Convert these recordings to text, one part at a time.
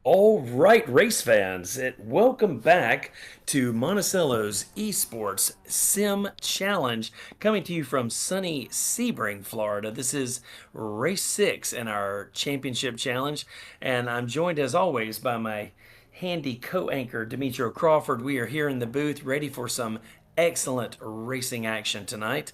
All right, race fans, welcome back to Monticello's Esports Sim Challenge, coming to you from sunny Sebring, Florida. This is race 6 in our championship challenge, and I'm joined as always by my handy co-anchor, Demetrio Crawford. We are here in the booth ready for some excellent racing action tonight.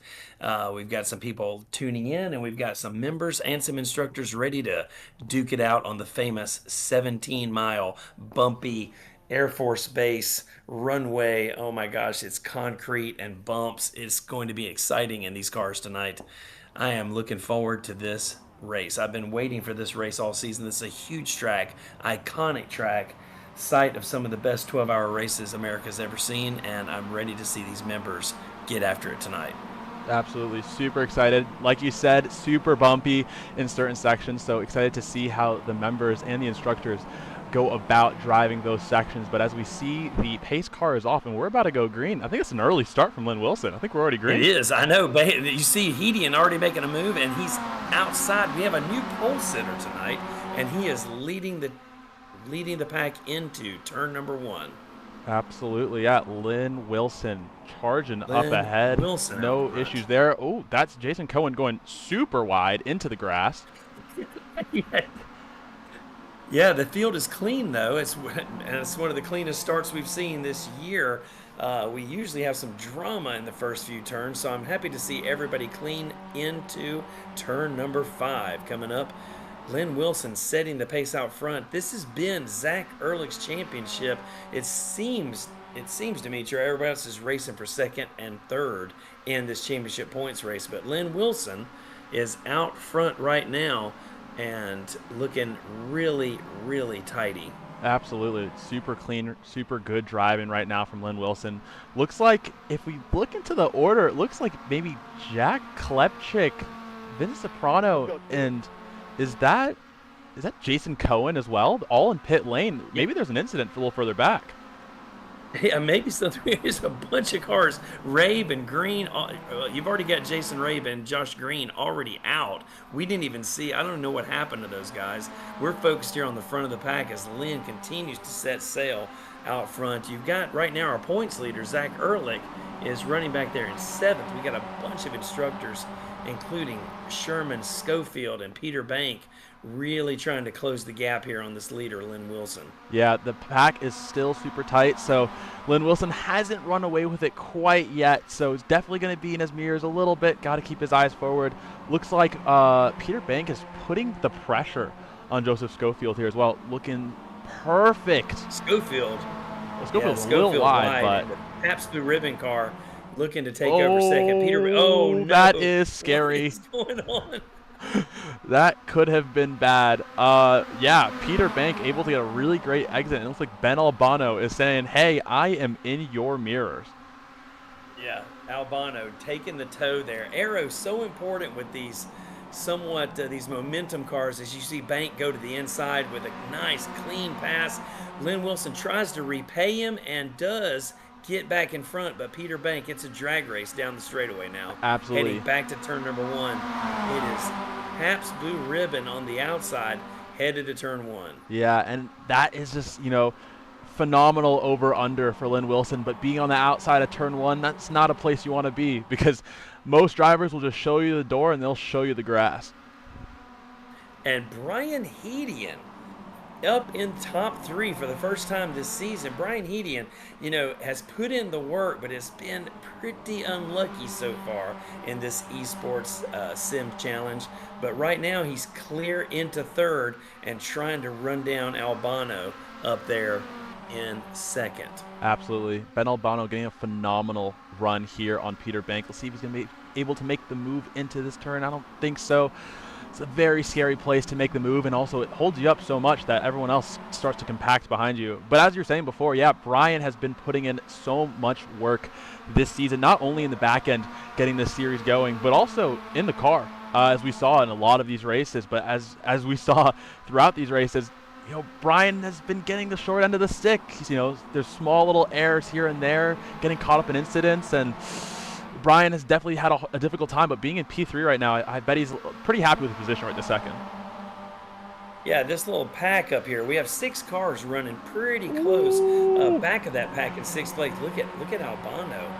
We've got some people tuning in, and we've got some members and some instructors ready to duke it out on the famous 17-mile bumpy Air Force Base runway. Oh my gosh, it's concrete and bumps. It's going to be exciting in these cars tonight. I am looking forward to this race. I've been waiting for this race all season. This is a huge track, iconic track, site of some of the best 12-hour races America's ever seen, and I'm ready to see these members get after it tonight. Absolutely, super excited. Like you said, super bumpy in certain sections, so excited to see how the members and the instructors go about driving those sections. But as we see, the pace car is off, and we're about to go green. I think it's an early start from Lynn Wilson. I think we're already It green. is, I know. But you see Hedian already making a move, and he's outside. We have a new pole sitter tonight, and he is leading the pack into turn number 1. Absolutely, yeah. Lynn Wilson charging up Lynn ahead. Wilson out No front. issues there. Oh, that's Jason Cohen going super wide into the grass. Yeah, the field is clean though. It's one of the cleanest starts we've seen this year. We usually have some drama in the first few turns, so I'm happy to see everybody clean into turn number 5 coming up. Lynn Wilson setting the pace out front. This has been Zach Ehrlich's championship. It seems to me, everybody else is racing for second and third in this championship points race, but Lynn Wilson is out front right now and looking really, really tidy. Absolutely. Super clean, super good driving right now from Lynn Wilson. Looks like, if we look into the order, it looks like maybe Jack Klepchik, Vince Soprano, and is that Jason Cohen as well? All in pit lane. Maybe there's an incident a little further back. Yeah, maybe so. There's a bunch of cars. Rabe and Green. You've already got Jason Rabe and Josh Green already out. We didn't even see. I don't know what happened to those guys. We're focused here on the front of the pack as Lynn continues to set sail out front. You've got right now our points leader, Zach Ehrlich, is running back there in 7th. We got a bunch of instructors, including Sherman Schofield and Peter Bank, really trying to close the gap here on this leader, Lynn Wilson. Yeah, the pack is still super tight, so Lynn Wilson hasn't run away with it quite yet, so it's definitely going to be in his mirrors a little bit. Got to keep his eyes forward. Looks like Peter Bank is putting the pressure on Joseph Schofield here as well. Looking perfect. Schofield. Schofield's a little wide, but the Pabst Blue Ribbon car looking to take over second. Oh no, that is scary. What is going on? That could have been bad. Yeah, Peter Bank able to get a really great exit. It looks like Ben Albano is saying, hey, I am in your mirrors. Yeah, Albano taking the toe there. Aero so important with these these momentum cars, as you see Bank go to the inside with a nice clean pass. Lynn Wilson tries to repay him and does get back in front, but Peter Bank, it's a drag race down the straightaway now. Absolutely. Heading back to turn number 1. It is Pabst Blue Ribbon on the outside, headed to turn 1. Yeah, and that is just, phenomenal over-under for Lynn Wilson, but being on the outside of turn 1, that's not a place you want to be, because most drivers will just show you the door and they'll show you the grass. And Brian Hedian up in top 3 for the first time this season. Brian Hedian, has put in the work, but has been pretty unlucky so far in this Esports Sim Challenge. But right now he's clear into 3rd and trying to run down Albano up there in 2nd. Absolutely. Ben Albano getting a phenomenal run here on Peter Bank. Let's see if he's going to be able to make the move into this turn. I don't think so. It's a very scary place to make the move, and also it holds you up so much that everyone else starts to compact behind you. But as you were saying before, yeah, Brian has been putting in so much work this season, not only in the back end getting this series going, but also in the car, as we saw in a lot of these races. But as we saw throughout these races, Brian has been getting the short end of the stick. There's small little errors here and there, getting caught up in incidents, and Brian has definitely had a difficult time, but being in P3 right now, I bet he's pretty happy with the position right this second. Yeah, this little pack up here. We have 6 cars running pretty close. Ooh. Back of that pack in 6th place. Look at Albano.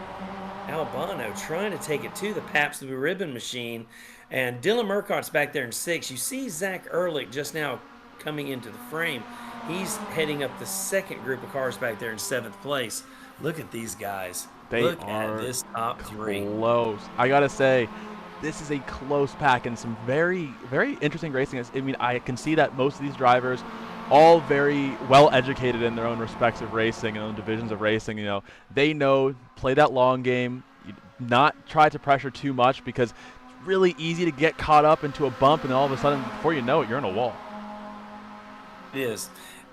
Albano trying to take it to the Pabst Blue Ribbon machine. And Dylan Murcott's back there in 6th. You see Zach Ehrlich just now coming into the frame. He's heading up the second group of cars back there in 7th place. Look at these guys. They Look are at this top 3. close. I gotta say, this is a close pack and some very, very interesting racing. I mean, I can see that most of these drivers, all very well educated in their own respective racing and own divisions of racing. You know, they know play that long game, not try to pressure too much because it's really easy to get caught up into a bump, and then all of a sudden, before you know it, you're in a wall. It is.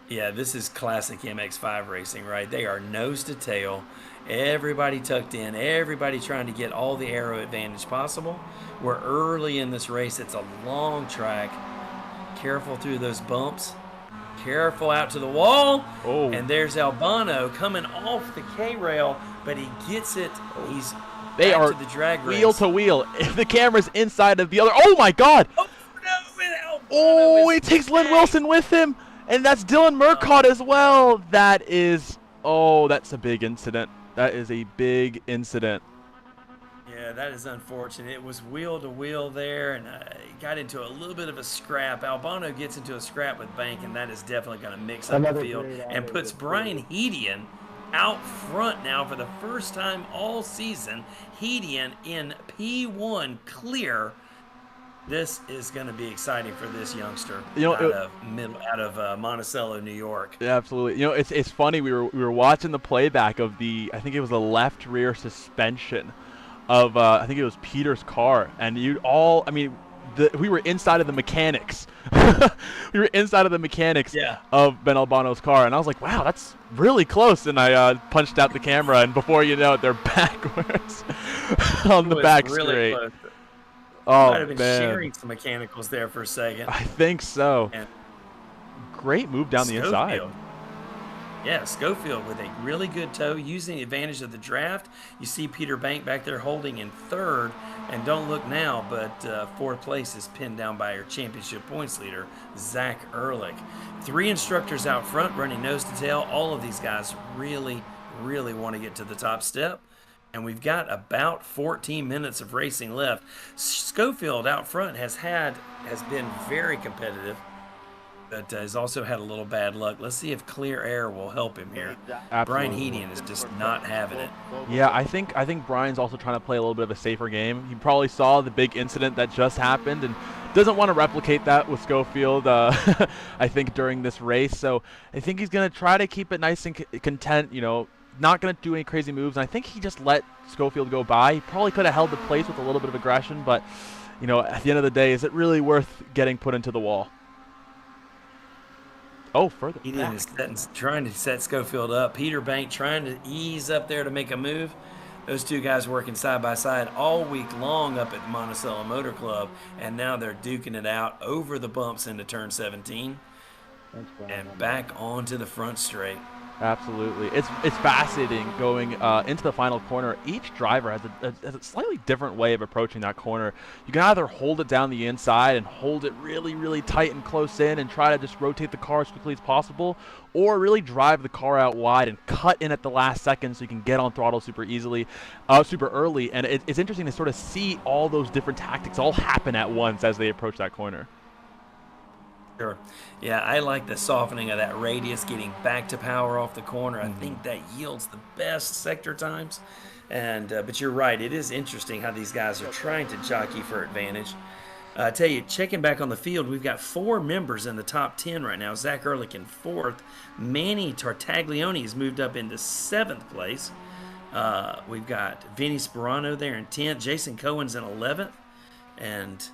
Yeah, this is classic MX5 racing, right? They are nose to tail. Everybody tucked in. Everybody trying to get all the aero advantage possible. We're early in this race. It's a long track. Careful through those bumps. Careful out to the wall. Oh. And there's Albano coming off the K-rail, but he gets it. He's They back are to the drag race. wheel to wheel. If the camera's inside of the other, oh my God! Oh, no, and Albano Oh, is he takes Lynn back. Wilson with him, and that's Dylan Murcott as well. That is, oh, that's a big incident. That is a big incident. Yeah, that is unfortunate. It was wheel to wheel there, and got into a little bit of a scrap. Albano gets into a scrap with Bank, and that is definitely going to mix up the field and puts Brian Hedian out front now for the first time all season. Hedian in P1 clear. This is going to be exciting for this youngster out of Monticello, New York. Yeah, absolutely. You know, it's funny. We were watching the playback of the, I think it was the left rear suspension of I think it was Peter's car, and we were inside of the mechanics. We were inside of the mechanics of Ben Albano's car, and I was like, wow, that's really close. And I punched out the camera, and before you know it, they're backwards on the back straight. Close. Oh, might have been man. sharing some mechanicals there for a second. I think so. And great move down the inside. Yeah, Schofield with a really good toe, using the advantage of the draft. You see Peter Bank back there holding in 3rd, and don't look now, but 4th place is pinned down by our championship points leader, Zach Ehrlich. 3 instructors out front running nose to tail. All of these guys really, really want to get to the top step. And we've got about 14 minutes of racing left. Schofield out front has been very competitive, but has also had a little bad luck. Let's see if clear air will help him here. Absolutely. Brian Hedian is just not having it. Yeah, I think Brian's also trying to play a little bit of a safer game. He probably saw the big incident that just happened and doesn't want to replicate that with Schofield, I think, during this race. So I think he's going to try to keep it nice and content, you know, not going to do any crazy moves. And I think he just let Schofield go by. He probably could have held the place with a little bit of aggression, but, you know, at the end of the day, is it really worth getting put into the wall? Oh, further Hedian is trying to set Schofield up. Peter Bank trying to ease up there to make a move. Those two guys working side by side all week long up at the Monticello Motor Club, and now they're duking it out over the bumps into turn 17 and back onto the front straight. Absolutely. It's fascinating going into the final corner. Each driver has a slightly different way of approaching that corner. You can either hold it down the inside and hold it really, really tight and close in and try to just rotate the car as quickly as possible, or really drive the car out wide and cut in at the last second so you can get on throttle super early. And it's interesting to sort of see all those different tactics all happen at once as they approach that corner. Sure. Yeah, I like the softening of that radius, getting back to power off the corner. I think that yields the best sector times. And but you're right, it is interesting how these guys are trying to jockey for advantage. I tell you, checking back on the field, we've got 4 members in the top 10 right now. Zach Ehrlich in 4th. Manny Tartaglione has moved up into 7th place. We've got Vinny Sperano there in 10th. Jason Cohen's in 11th. And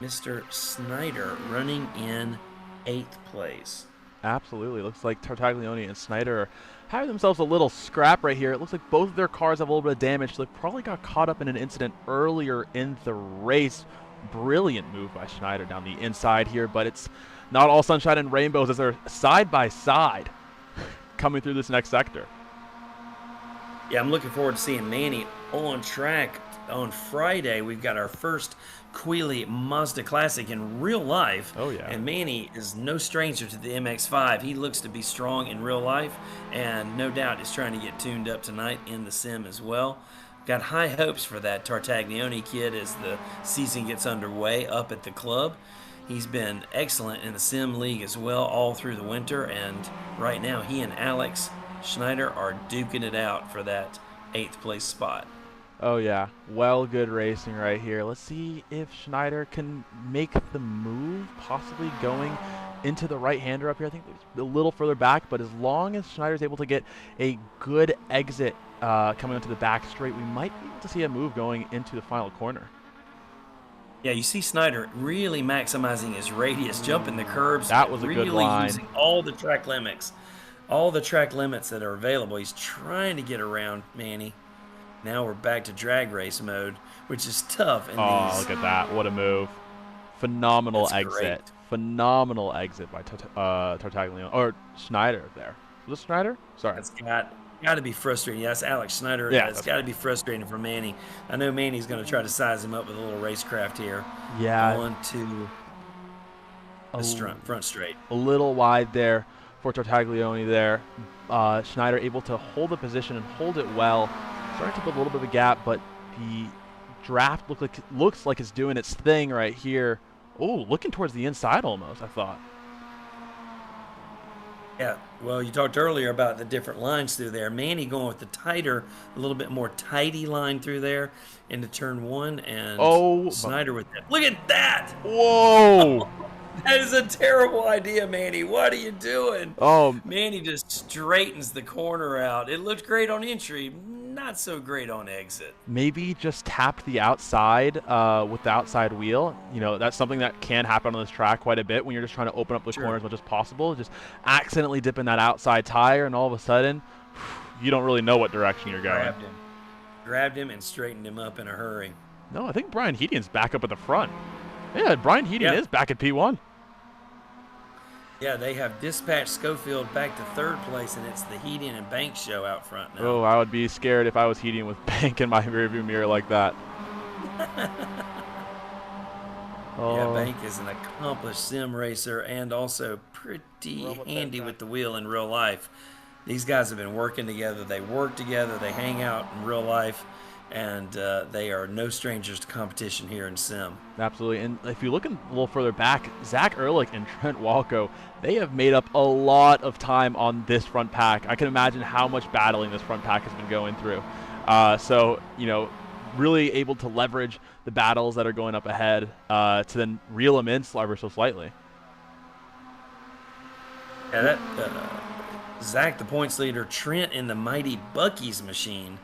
Mr. Snyder running in 8th place. Absolutely. Looks like Tartaglione and Snyder are having themselves a little scrap right here. It looks like both of their cars have a little bit of damage. So they probably got caught up in an incident earlier in the race. Brilliant move by Schneider down the inside here, but it's not all sunshine and rainbows as they're side by side coming through this next sector. Yeah, I'm looking forward to seeing Manny on track on Friday. We've got our first Quealy Mazda Classic in real life, Oh yeah. and Manny is no stranger to the MX-5. He looks to be strong in real life, and no doubt is trying to get tuned up tonight in the sim as well. Got high hopes for that Tartaglione kid as the season gets underway up at the club. He's been excellent in the sim league as well all through the winter, and right now he and Alex Schneider are duking it out for that 8th place spot. Oh yeah, well, good racing right here. Let's see if Schneider can make the move, possibly going into the right-hander up here. I think a little further back, but as long as Schneider's able to get a good exit coming onto the back straight, we might be able to see a move going into the final corner. Yeah, you see Snyder really maximizing his radius, jumping the curbs, That was a good really line. using all the track limits that are available. He's trying to get around Manny. Now we're back to drag race mode, which is tough in Oh, these. look at that. What a move. Phenomenal That's great. exit. Phenomenal exit by Tartaglione. Or Schneider there. Was it Schneider? Sorry. That's got to be frustrating. Yes, Alex Schneider. Yeah, It's that's got to right. be frustrating for Manny. I know Manny's going to try to size him up with a little racecraft here. Yeah, On to a, the front straight. a little wide there for Tartaglione there. Schneider able to hold the position and hold it well. Starting to build a little bit of a gap, but the draft looks like it's doing its thing right here. Oh, looking towards the inside almost, I thought. Yeah, well, you talked earlier about the different lines through there. Manny going with the tighter, a little bit more tidy line through there into turn one, and Oh, Snyder with that. Look at that! whoa! That is a terrible idea, Manny. What are you doing? Oh, Manny just straightens the corner out. It looked great on entry, not so great on exit. maybe just tap the outside with the outside wheel. You know, that's something that can happen on this track quite a bit when you're just trying to open up the corner Sure. as much as possible. Just accidentally dipping that outside tire, and all of a sudden, you don't really know what direction you're going. Grabbed him and straightened him up in a hurry. No, I think Brian Hedian's back up at the front. Yeah, Brian Hedian Yeah. is back at P1. Yeah, they have dispatched Schofield back to 3rd place, and it's the Heating and Bank show out front now. Oh, I would be scared if I was Hedian with Bank in my rearview mirror like that. Yeah, Oh, Bank is an accomplished sim racer and also pretty handy with the wheel in real life. These guys have been working together. They work together. They hang out in real life, and they are no strangers to competition here in sim. absolutely. And if you look a little further back, Zach Ehrlich and Trent Walco, they have made up a lot of time on this front pack. I can imagine how much battling this front pack has been going through. So, you know, really able to leverage the battles that are going up ahead to then reel them in ever so slightly. Yeah, that Zach, the points leader, Trent, and the mighty Bucky's machine.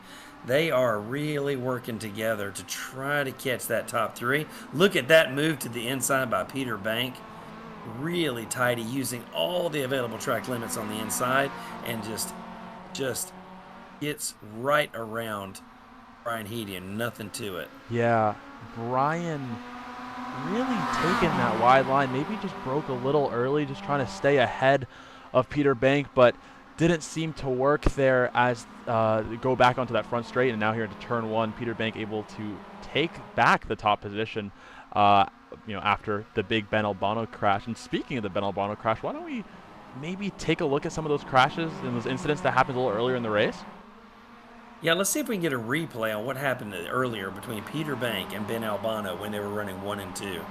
They are really working together to try to catch that top 3. Look at that move to the inside by Peter Bank. Really tidy, using all the available track limits on the inside, and just gets right around Brian Hedian. Nothing to it. Yeah, Brian really taking that wide line. Maybe just broke a little early, just trying to stay ahead of Peter Bank, but didn't seem to work there as go back onto that front straight. And now here into turn one, Peter Bank able to take back the top position, you know, after the big Ben Albano crash. And speaking of the Ben Albano crash, why don't we maybe take a look at some of those crashes and those incidents that happened a little earlier in the race? Yeah, let's see if we can get a replay on what happened earlier between Peter Bank and Ben Albano when they were running 1 and 2.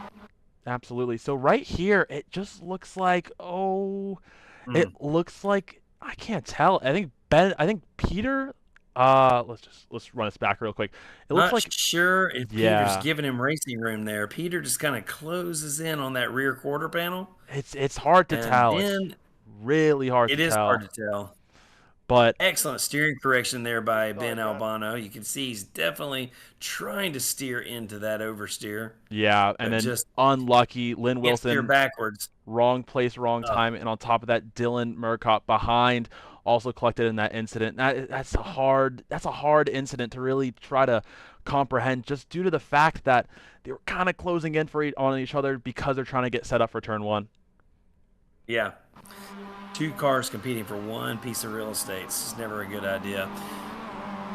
Absolutely. So right here, it just looks like, it looks like, I can't tell. I think Peter, let's run this back real quick. It looks Not like, sure if yeah, Peter's giving him racing room there. Peter just kind of closes in on that rear quarter panel, it's hard to and tell. It's then really hard it to is hard tell. to tell. But Excellent steering correction there by Ben Albano. You can see he's definitely trying to steer into that oversteer, yeah, and but then just unlucky, Lynn can't steer Wilson, backwards. wrong place, wrong Uh, time, and on top of that, Dylan Murcott behind, also collected in that incident. That's a hard incident to really try to comprehend, just due to the fact that they were kind of closing in on each other because they're trying to get set up for turn one. yeah. 2 cars competing for one piece of real estate. It's just never a good idea.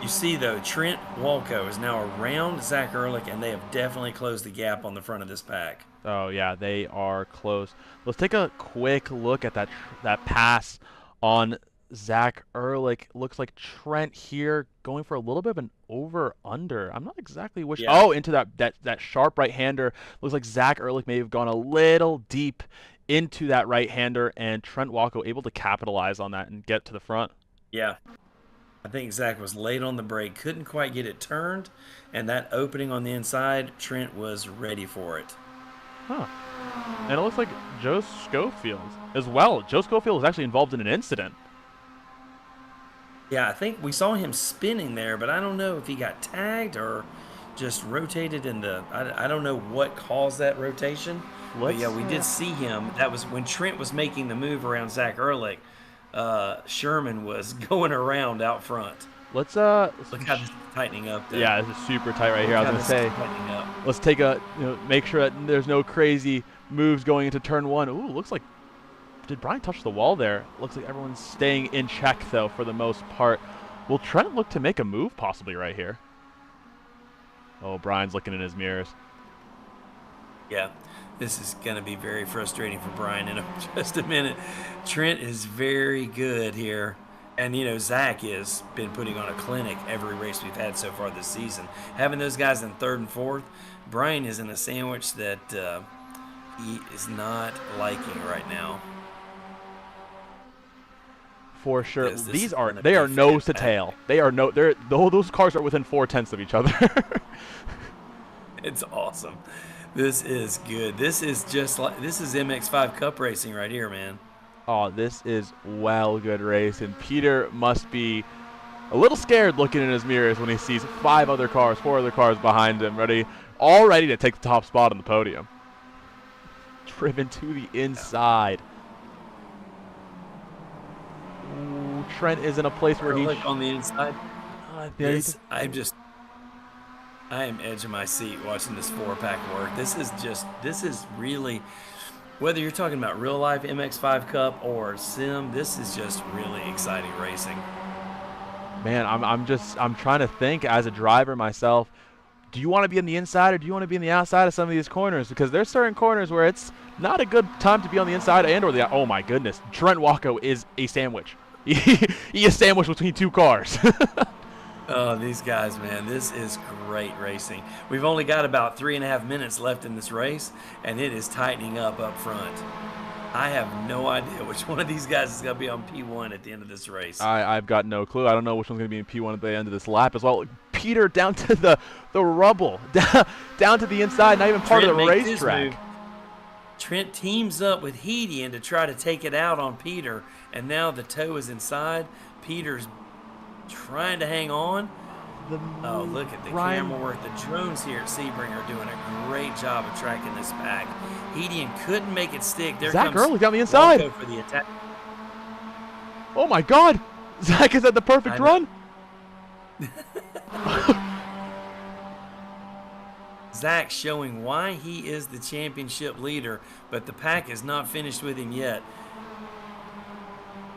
You see, though, Trent Walco is now around Zach Ehrlich, and they have definitely closed the gap on the front of this pack. Oh yeah, they are close. Let's take a quick look at that pass on Zach Ehrlich. Looks like Trent here going for a little bit of an over/under. I'm not exactly which. Yeah. Oh, into that sharp right-hander. Looks like Zach Ehrlich may have gone a little deep into that right-hander, and Trent Walco able to capitalize on that and get to the front. Yeah. I think Zach was late on the brake, couldn't quite get it turned, and that opening on the inside, Trent was ready for it. Huh. And it looks like Joe Schofield as well. Joe Schofield was actually involved in an incident. Yeah, I think we saw him spinning there, but I don't know if he got tagged or just rotated in the. I don't know what caused that rotation. But yeah, we did see him. That was when Trent was making the move around Zach Ehrlich. Sherman was going around out front. Look how this is tightening up there. Yeah, this is super tight right here. I was gonna say, let's take make sure that there's no crazy moves going into turn one. Ooh, looks like, did Brian touch the wall there? Looks like everyone's staying in check though for the most part. Will Trent look to make a move possibly right here? Oh, Brian's looking in his mirrors. Yeah, this is going to be very frustrating for Brian in just a minute. Trent is very good here. And, you know, Zach has been putting on a clinic every race we've had so far this season. Having those guys in third and fourth, Brian is in a sandwich that he is not liking right now. For sure. They are nose to tail. Those cars are within 4/10 of each other. It's awesome. This is good. This is MX5 Cup racing right here, man. Oh, this is good racing. Peter must be a little scared looking in his mirrors when he sees 4 other cars behind him, all ready to take the top spot on the podium. Driven to the inside. Ooh, Trent is in a place where he's on the inside. I am edge of my seat watching this 4-pack work. This is really, whether you're talking about real life MX5 Cup or Sim, this is just really exciting racing. Man, I'm trying to think as a driver myself. Do you want to be in the inside or do you want to be in the outside of some of these corners? Because there's certain corners where it's not a good time to be on the inside and or the. Oh my goodness, Trent Walco is a sandwich. He is sandwiched between 2 cars. Oh, these guys, man, this is great racing. We've only got about 3.5 minutes left in this race, and it is tightening up front. I have no idea which one of these guys is going to be on P1 at the end of this race. I've got no clue. I don't know which one's going to be in P1 at the end of this lap as well. Peter down to the rubble, down to the inside, not even part of the racetrack. Trent teams up with Hedian to try to take it out on Peter, and now the toe is inside. Peter's trying to hang on. Oh, look at the camera work. The drones here at Sebring are doing a great job of tracking this pack. Hedian couldn't make it stick. There Zach comes Ehrlich down the inside. For the attack. Oh my God! Zach is at the perfect run. Zach showing why he is the championship leader, but the pack is not finished with him yet.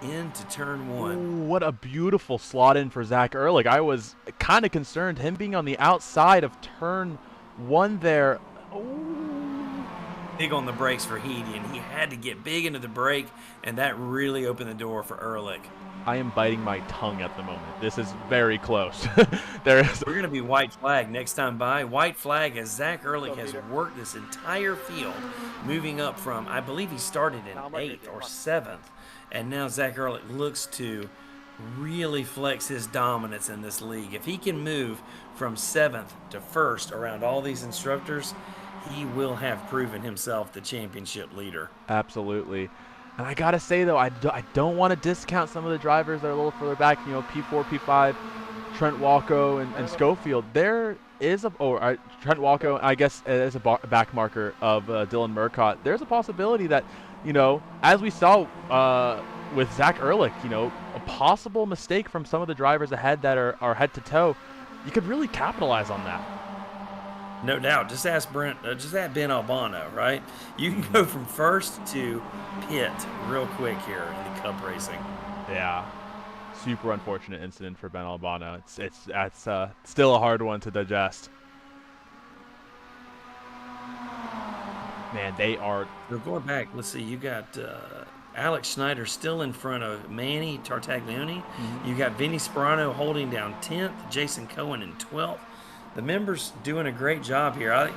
Into turn 1. Ooh, what a beautiful slot in for Zach Ehrlich. I was kind of concerned him being on the outside of turn 1 there. Ooh. Big on the brakes for Hedian. He had to get big into the brake, and that really opened the door for Ehrlich. I am biting my tongue at the moment. This is very close. We're going to be white flag next time by. White flag as Zach Ehrlich has worked this entire field, moving up from, I believe he started in 8th or 7th. And now Zach Ehrlich looks to really flex his dominance in this league. If he can move from 7th to 1st around all these instructors, he will have proven himself the championship leader. Absolutely. And I got to say, though, I don't want to discount some of the drivers that are a little further back, you know, P4, P5, Trent Walco and Schofield. There is Trent Walco, I guess, as a back marker of Dylan Murcott. There's a possibility that, you know, as we saw with Zach Ehrlich, you know, a possible mistake from some of the drivers ahead that are head to toe, you could really capitalize on that. No doubt. Just ask Ben Albano, right? You can go from first to pit real quick here in the Cup racing. Yeah. Super unfortunate incident for Ben Albano. That's still a hard one to digest. Man, they are. So going back, let's see. You got Alex Schneider still in front of Manny Tartaglione. You got Vinny Sperano holding down 10th, Jason Cohen in 12th. The members doing a great job here.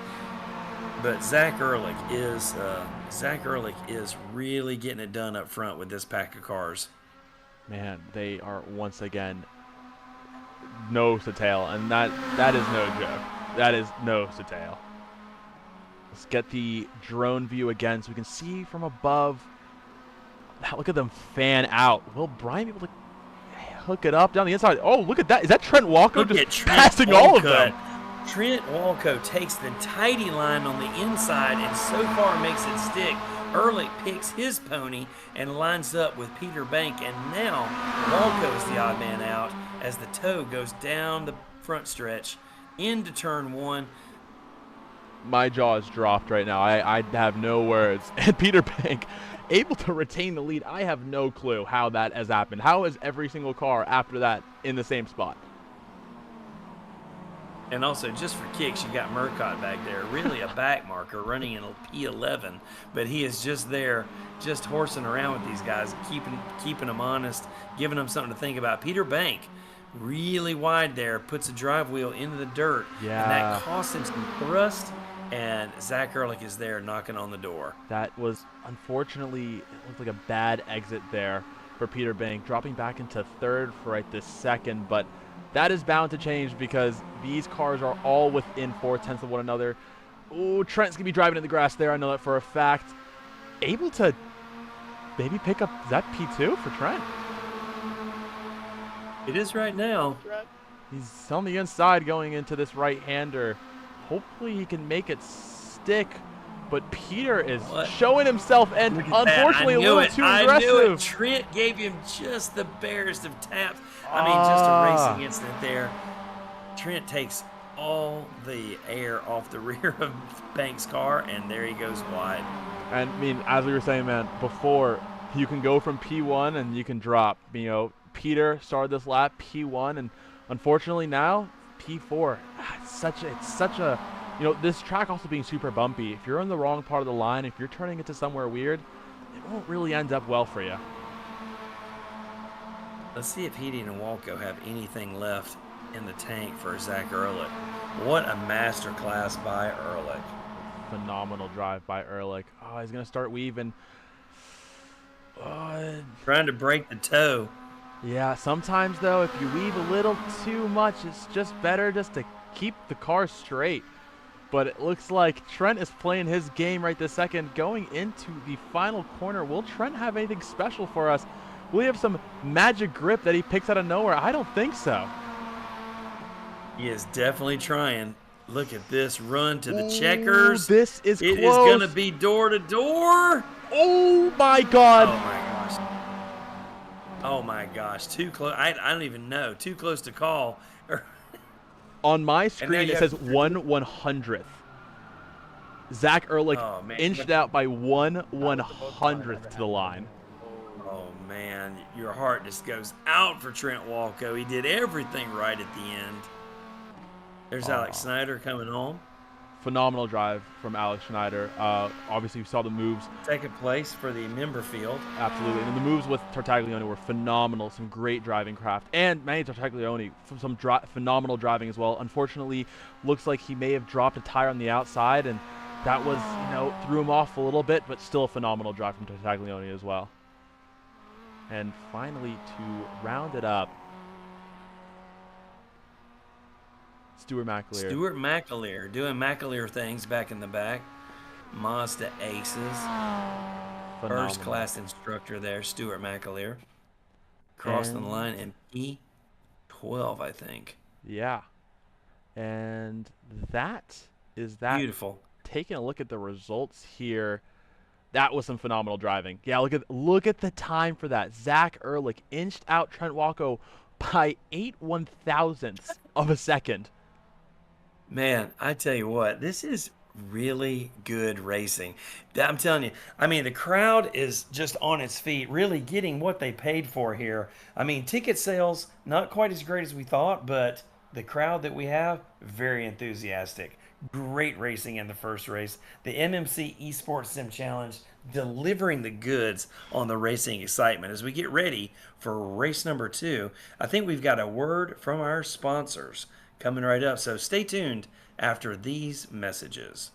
But Zach Ehrlich is really getting it done up front with this pack of cars. Man, they are once again nose to tail, and that is no joke. That is nose to tail. Let's get the drone view again so we can see from above. Look at them fan out. Will Brian be able to hook it up down the inside? Oh, look at that. Is that Trent Walco just passing all of them? Trent Walco takes the tidy line on the inside and so far makes it stick. Ehrlich picks his pony and lines up with Peter Bank, and now Walco's the odd man out as the tow goes down the front stretch into turn 1. My jaw is dropped right now. I have no words. And Peter Bank able to retain the lead. I have no clue how that has happened. How is every single car after that in the same spot? And also, just for kicks, you got Murcott back there. Really a back marker running in a P11. But he is just there, just horsing around with these guys, keeping them honest, giving them something to think about. Peter Bank, really wide there, puts a drive wheel into the dirt. Yeah. And that costs him some thrust. And Zach Ehrlich is there knocking on the door. That was, unfortunately, it looked like a bad exit there for Peter Bank, dropping back into third for right this second. But that is bound to change because these cars are all within 4/10 of one another. Oh, Trent's going to be driving in the grass there. I know that for a fact. Able to maybe pick up, is that P2 for Trent? It is right now. He's on the inside going into this right-hander. Hopefully he can make it stick. But Peter is showing himself, and unfortunately a little too aggressive. I knew it. Trent gave him just the barest of taps. I mean, just a racing incident there. Trent takes all the air off the rear of Banks' car, and there he goes wide. And I mean, as we were saying, man, before, you can go from P1 and you can drop. You know, Peter started this lap P1, and unfortunately now P4. It's such a, you know, this track also being super bumpy. If you're in the wrong part of the line, if you're turning into somewhere weird, it won't really end up well for you. Let's see if Heating and Walco have anything left in the tank for Zach Ehrlich. What a masterclass by Ehrlich. Phenomenal drive by Ehrlich. Oh, he's going to start weaving. Trying to break the toe. Yeah, sometimes, though, if you weave a little too much, it's just better just to keep the car straight. But it looks like Trent is playing his game right this second. Going into the final corner, will Trent have anything special for us? Will he have some magic grip that he picks out of nowhere? I don't think so. He is definitely trying. Look at this run to the checkers. This is close. It is going to be door to door. Oh, my God. Oh, my gosh. Oh, my gosh. Too close. I don't even know. Too close to call. On my screen, it says 1/100th. Zach Ehrlich inched out by 1/100th to the line. Oh, man. Your heart just goes out for Trent Walco. He did everything right at the end. There's Alex Schneider coming home. Phenomenal drive from Alex Schneider. Obviously, we saw the moves. Second place for the member field. Absolutely. And the moves with Tartaglione were phenomenal. Some great driving craft. And Manny Tartaglione, some phenomenal driving as well. Unfortunately, looks like he may have dropped a tire on the outside, and that was, you know, threw him off a little bit, but still a phenomenal drive from Tartaglione as well. And finally, to round it up, Stuart McAleer doing McAleer things back in the back. Mazda Aces. Phenomenal. First class instructor there, Stuart McAleer. Crossing the line in P12, I think. Yeah. And that is that. Beautiful. Taking a look at the results here, that was some phenomenal driving. Yeah, look at the time for that. Zach Ehrlich inched out Trent Walco by 8/1000ths of a second. Man, I tell you what, this is really good racing. I'm telling you, I mean, the crowd is just on its feet, really getting what they paid for here. I mean, ticket sales, not quite as great as we thought, but the crowd that we have, very enthusiastic. Great racing in the first race. The MMC Esports Sim Challenge delivering the goods on the racing excitement. As we get ready for race number 2, I think we've got a word from our sponsors coming right up. So stay tuned after these messages.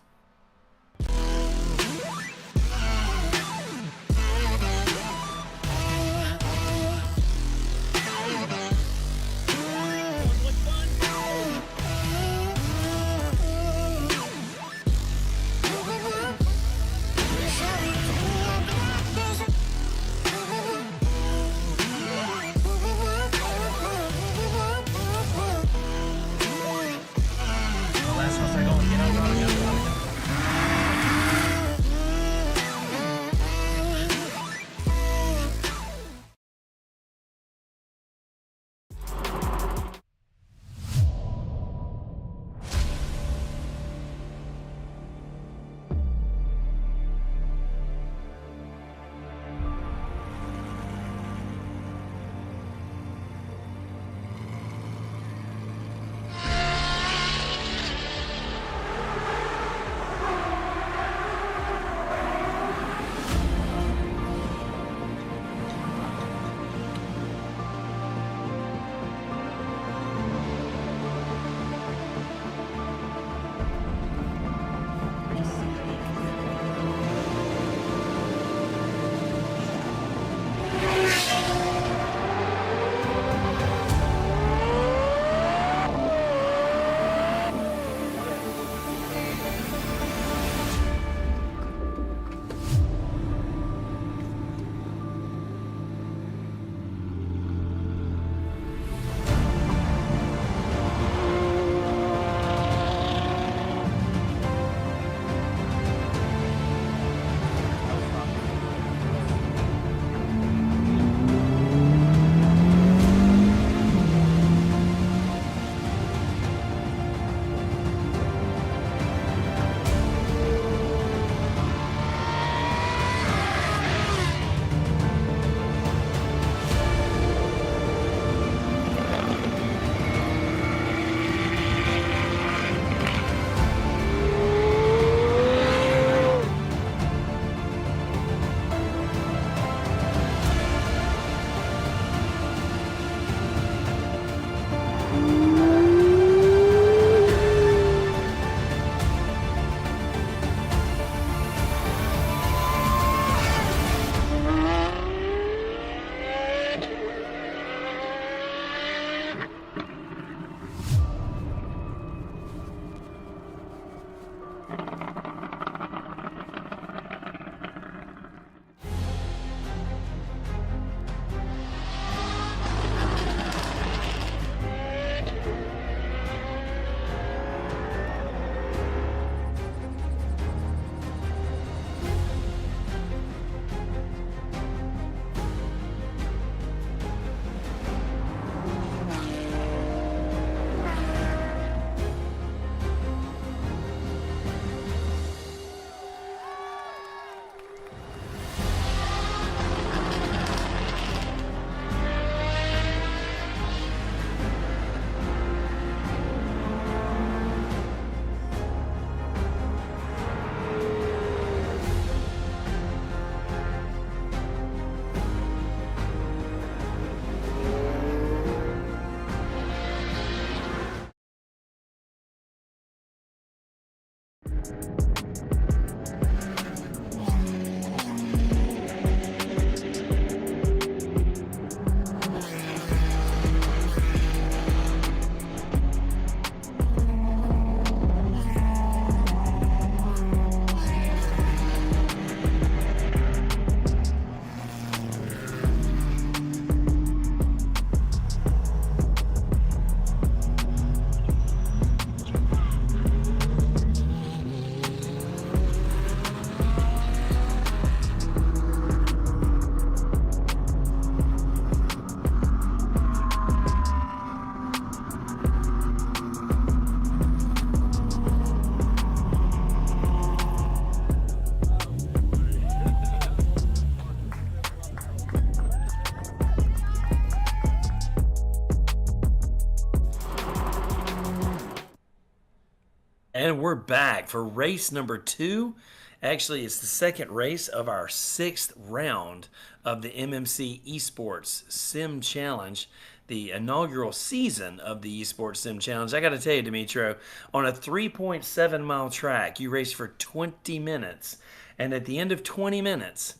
gentlemen, we're back for race number 2. Actually, it's the second race of our 6th round of the MMC Esports Sim Challenge, the inaugural season of the Esports Sim Challenge. I got to tell you, Dimitro, on a 3.7-mile track, you race for 20 minutes, and at the end of 20 minutes,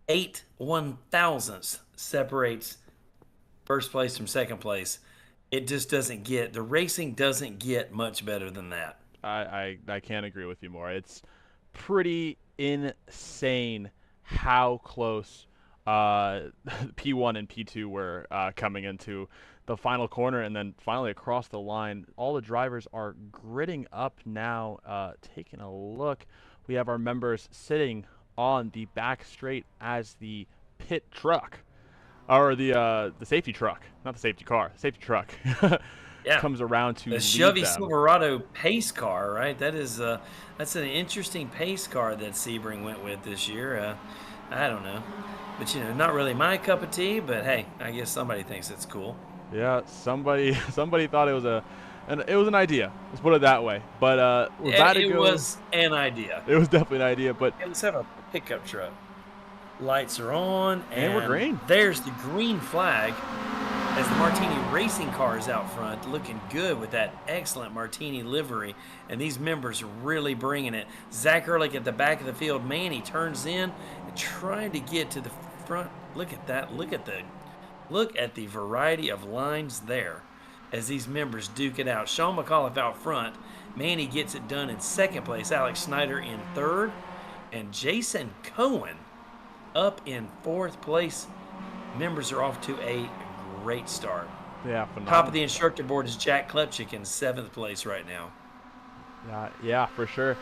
8/1000ths separates first place from second place. It just doesn't get, the racing doesn't get much better than that. I can't agree with you more. It's pretty insane how close P1 and P2 were coming into the final corner, and then finally across the line. All the drivers are gridding up now. Taking a look, we have our members sitting on the back straight as the pit truck, or the safety truck, not the safety car, the safety truck, Yeah. comes around to The lead Chevy them. Silverado pace car, right? That's an interesting pace car that Sebring went with this year. I don't know, but not really my cup of tea. But hey, I guess somebody thinks it's cool. Yeah, somebody thought it was an idea. Let's put it that way. But we're about to It go. was an idea. It was definitely an idea, but Hey, let's have a pickup truck. Lights are on, And we're green. There's the green flag as the Martini racing car is out front, looking good with that excellent Martini livery. And these members are really bringing it. Zach Ehrlich at the back of the field. Man, he turns in and trying to get to the front. Look at that. Look at the variety of lines there as these members duke it out. Sean McAuliffe out front. Manny gets it done in second place. Alex Snyder in third. And Jason Cohen up in fourth place. Members are off to a great start. Yeah, phenomenal. Top of the instructor board is Jack Klepchik in 7th place right now. Yeah, for sure.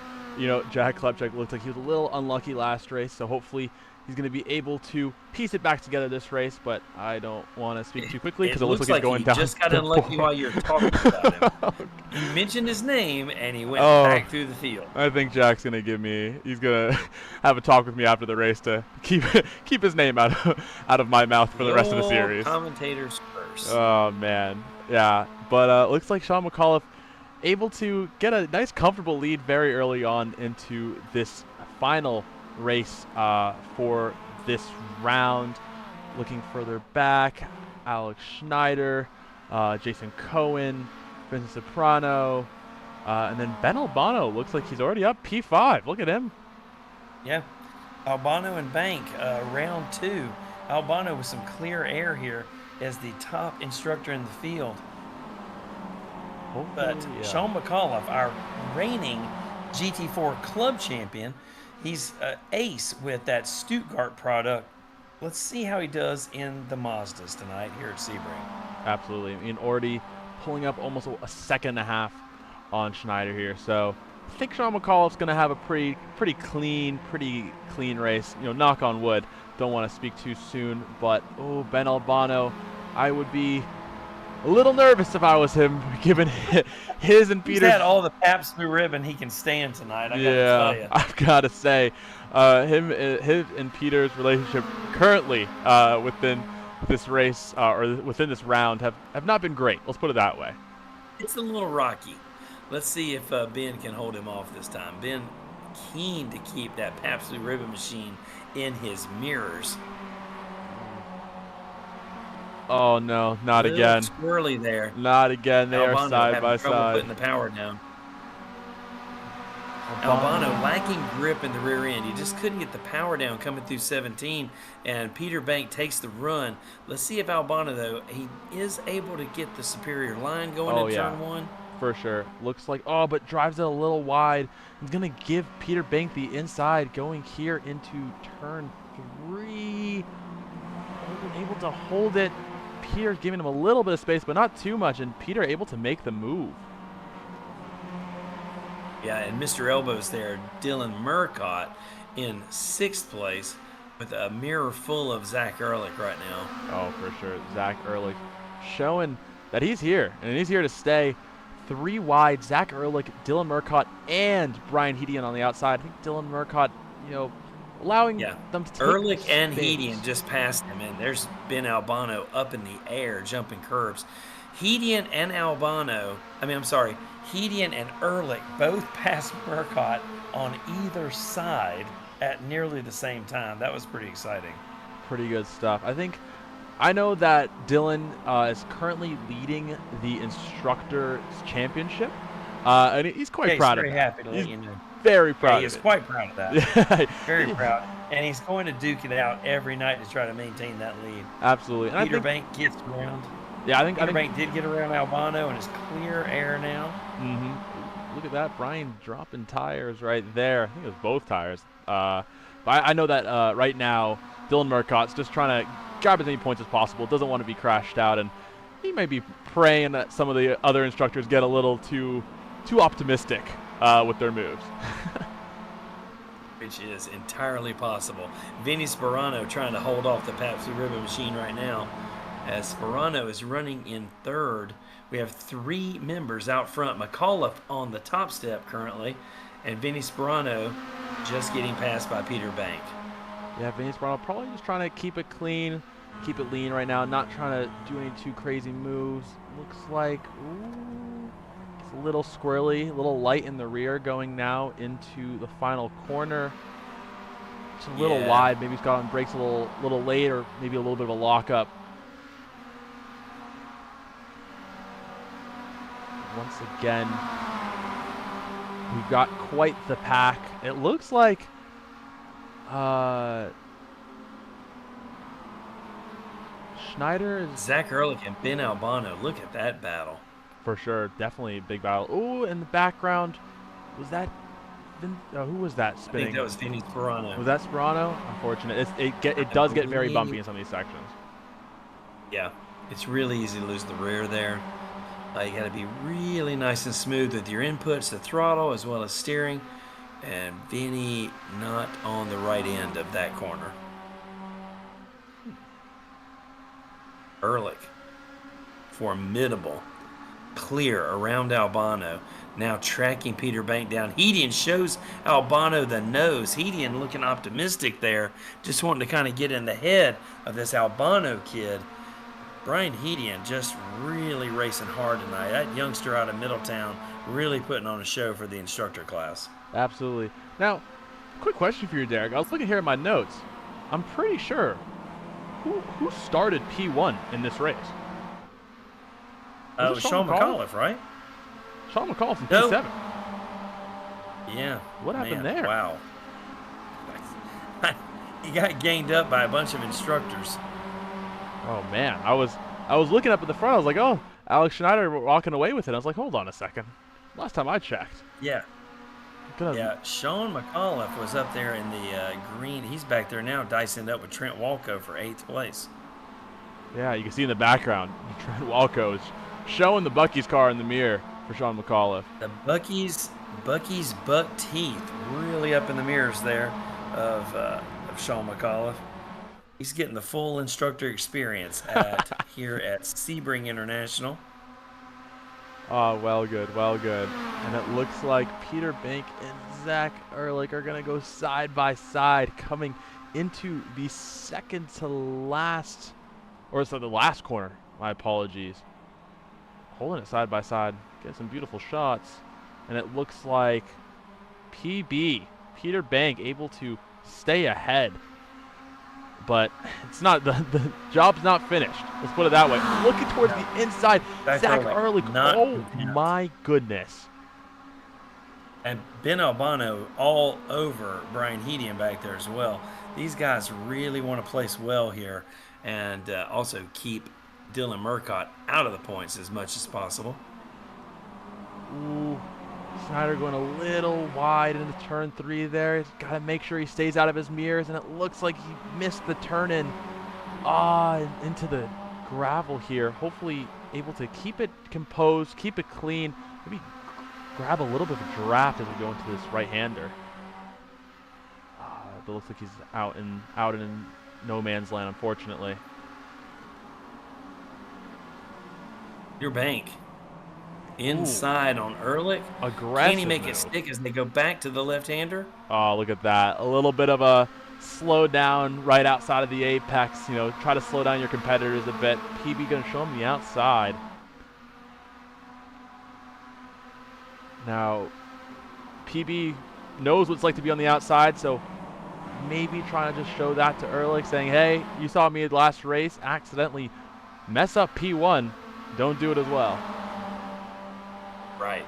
Jack Klepchik looked like he was a little unlucky last race, so hopefully he's going to be able to piece it back together this race, but I don't want to speak too quickly because it looks like he's going down. He just got unlucky while you're talking about him. You mentioned his name, and he went back through the field. I think Jack's going to he's going to have a talk with me after the race to keep his name out of my mouth for the rest of the series. Commentators first. Oh, man. Yeah, but looks like Sean McAuliffe able to get a nice, comfortable lead very early on into this final race for this round. Looking further back, Alex Schneider, Jason Cohen, Vincent Soprano, and then Ben Albano looks like he's already up P5. Look at him. Yeah, Albano and Bank, round 2. Albano with some clear air here as the top instructor in the field. But Sean McAuliffe, our reigning GT4 club champion, he's an ace with that Stuttgart product. Let's see how he does in the Mazdas tonight here at Sebring. Absolutely. I mean, already pulling up almost a second and a half on Schneider here. So I think Sean McAuliffe's going to have a pretty clean race. Knock on wood. Don't want to speak too soon. But, Ben Albano, I would be a little nervous if I was him, given his and Peter's. He's had all the Pabst Blue Ribbon he can stand tonight. I gotta tell you. I've got to say, his and Peter's relationship currently within this race or within this round have not been great. Let's put it that way. It's a little rocky. Let's see if Ben can hold him off this time. Ben keen to keep that Pabst Blue Ribbon machine in his mirrors. Oh no, not again. Squirrely there. Not again. They are side by side. Putting the power down. Albano lacking grip in the rear end. He just couldn't get the power down coming through 17, and Peter Bank takes the run. Let's see if Albano, though, he is able to get the superior line going in turn 1. For sure. Looks like, but drives it a little wide. He's going to give Peter Bank the inside going here into turn 3. Able to hold it. Peter's giving him a little bit of space, but not too much, and Peter able to make the move. Yeah, and Mr. Elbows there, Dylan Murcott in 6th place with a mirror full of Zach Ehrlich right now. Oh, for sure. Zach Ehrlich showing that he's here, and he's here to stay. 3 wide, Zach Ehrlich, Dylan Murcott, and Brian Hedian on the outside. I think Dylan Murcott, allowing them to take Ehrlich and Hedian just passed him, and there's Ben Albano up in the air, jumping curbs. Hedian and Albano, Hedian and Ehrlich both passed Murcott on either side at nearly the same time. That was pretty exciting. Pretty good stuff. I know that Dylan is currently leading the Instructors Championship, and he's quite Yeah, he's proud of very that. happy to He's let you know. very Yeah, proud he of is it. quite proud of that. Yeah, Very proud. And he's going to duke it out every night to try to maintain that lead. absolutely. And Peter Bank gets around. yeah, Peter Bank did get around Albano and is clear air now. Look at that, Brian dropping tires right there. I think it was both tires. But I know that right now, Dylan Murcott's just trying to grab as many points as possible. Doesn't want to be crashed out, and he may be praying that some of the other instructors get a little too optimistic with their moves. Which is entirely possible. Vinny Sperano trying to hold off the Pepsi Ribbon Machine right now. As Sperano is running in third, we have 3 members out front. McAuliffe on the top step currently, and Vinny Sperano just getting passed by Peter Bank. Yeah, Vinny Sperano probably just trying to keep it clean, keep it lean right now, not trying to do any too crazy moves. Looks like, ooh, it's a little squirrely, a little light in the rear going now into the final corner. It's a little wide. Maybe he's got on brakes a little late, or maybe a little bit of a lockup. Once again, we've got quite the pack. It looks like Schneider is Zach Ehrlich and Ben Albano. Look at that battle. for sure, definitely a big battle. Ooh, in the background, was that who was that spinning? I think that was Vinny Sperano. Was that Sperano? Unfortunate. It does get very bumpy in some of these sections. Yeah, it's really easy to lose the rear there. You got to be really nice and smooth with your inputs, the throttle as well as steering. And Vinny not on the right end of that corner. Ehrlich, formidable, clear around Albano. Now tracking Peter Bank down. Hedian shows Albano the nose. Hedian looking optimistic there, just wanting to kind of get in the head of this Albano kid. Brian Hedian just really racing hard tonight. That youngster out of Middletown really putting on a show for the instructor class. Absolutely. Now, quick question for you, Derek. I was looking here at my notes. I'm pretty sure who started P1 in this race? It was Sean McAuliffe, right? Sean McAuliffe in P7. Yeah. What happened there? Wow. He got gained up by a bunch of instructors. Oh man, I was looking up at the front. I was like, oh, Alex Schneider walking away with it. I was like, hold on a second. Last time I checked. Yeah. Yeah, Sean McAuliffe was up there in the green. He's back there now dicing it up with Trent Walco for 8th place. Yeah, you can see in the background, Trent Walco is showing the Bucky's car in the mirror for Sean McAuliffe. The Bucky's buck teeth really up in the mirrors there of Sean McAuliffe. He's getting the full instructor experience here at Sebring International. Oh, well good, well good. And it looks like Peter Bank and Zach Ehrlich are going to go side by side coming into the second to last, or so the last corner, my apologies. Holding it side by side, getting some beautiful shots. And it looks like PB, Peter Bank, able to stay ahead. But it's not the job's not finished. Let's put it that way. Looking towards the inside, Zach Ehrlich. Oh my goodness! And Ben Albano all over Brian Hedian back there as well. These guys really want to place well here, and also keep Dylan Murcott out of the points as much as possible. Ooh, Schneider going a little wide into turn 3 there. He's got to make sure he stays out of his mirrors, and it looks like he missed the turn-in into the gravel here. Hopefully able to keep it composed, keep it clean, maybe grab a little bit of a draft as we go into this right-hander. It looks like he's out in no man's land, unfortunately. Your bank. Inside on Ehrlich. Aggressive. Can he make it stick as they go back to the left-hander? Oh, look at that. A little bit of a slow down right outside of the apex. You know, try to slow down your competitors a bit. PB going to show him the outside. Now, PB knows what it's like to be on the outside, so maybe trying to just show that to Ehrlich, saying, hey, you saw me at the last race accidentally mess up P1. Don't do it as well. Right.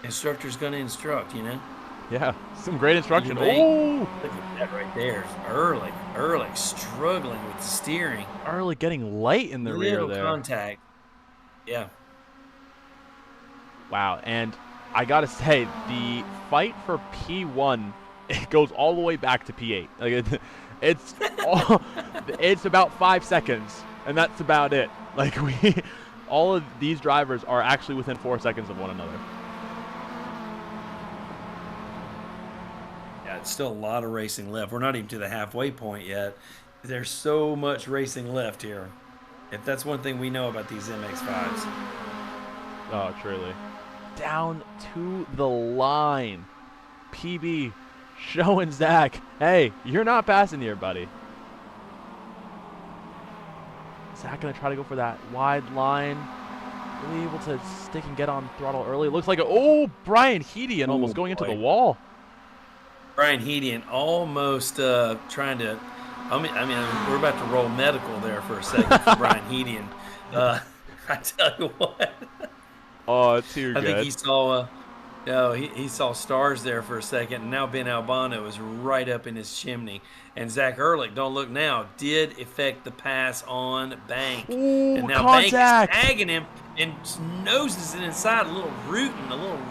Instructor's going to instruct, you know? Yeah, some great instruction. Oh! Look at that right there. Ehrlich struggling with the steering. Ehrlich getting light in the rear there. Contact. Yeah. Wow, and I got to say, the fight for P1, it goes all the way back to P8. Like it's about 5 seconds, and that's about it. Like all of these drivers are actually within 4 seconds of one another. Yeah, it's still a lot of racing left. We're not even to the halfway point yet. There's so much racing left here. If that's one thing we know about these MX-5s. Oh, truly. Down to the line. PB showing Zach, hey, you're not passing here, buddy. Zach gonna try to go for that wide line. Really able to stick and get on throttle early. It looks like Brian Hedian almost going into the wall. Brian Hedian almost trying to. I mean, we're about to roll medical there for a second for Brian Hedian. I tell you what. Oh, too good. I think he saw. He saw stars there for a second, and now Ben Albano is right up in his chimney. And Zach Ehrlich, don't look now, did affect the pass on Bank. Ooh, and now contact. Bank is tagging him and noses it inside, a little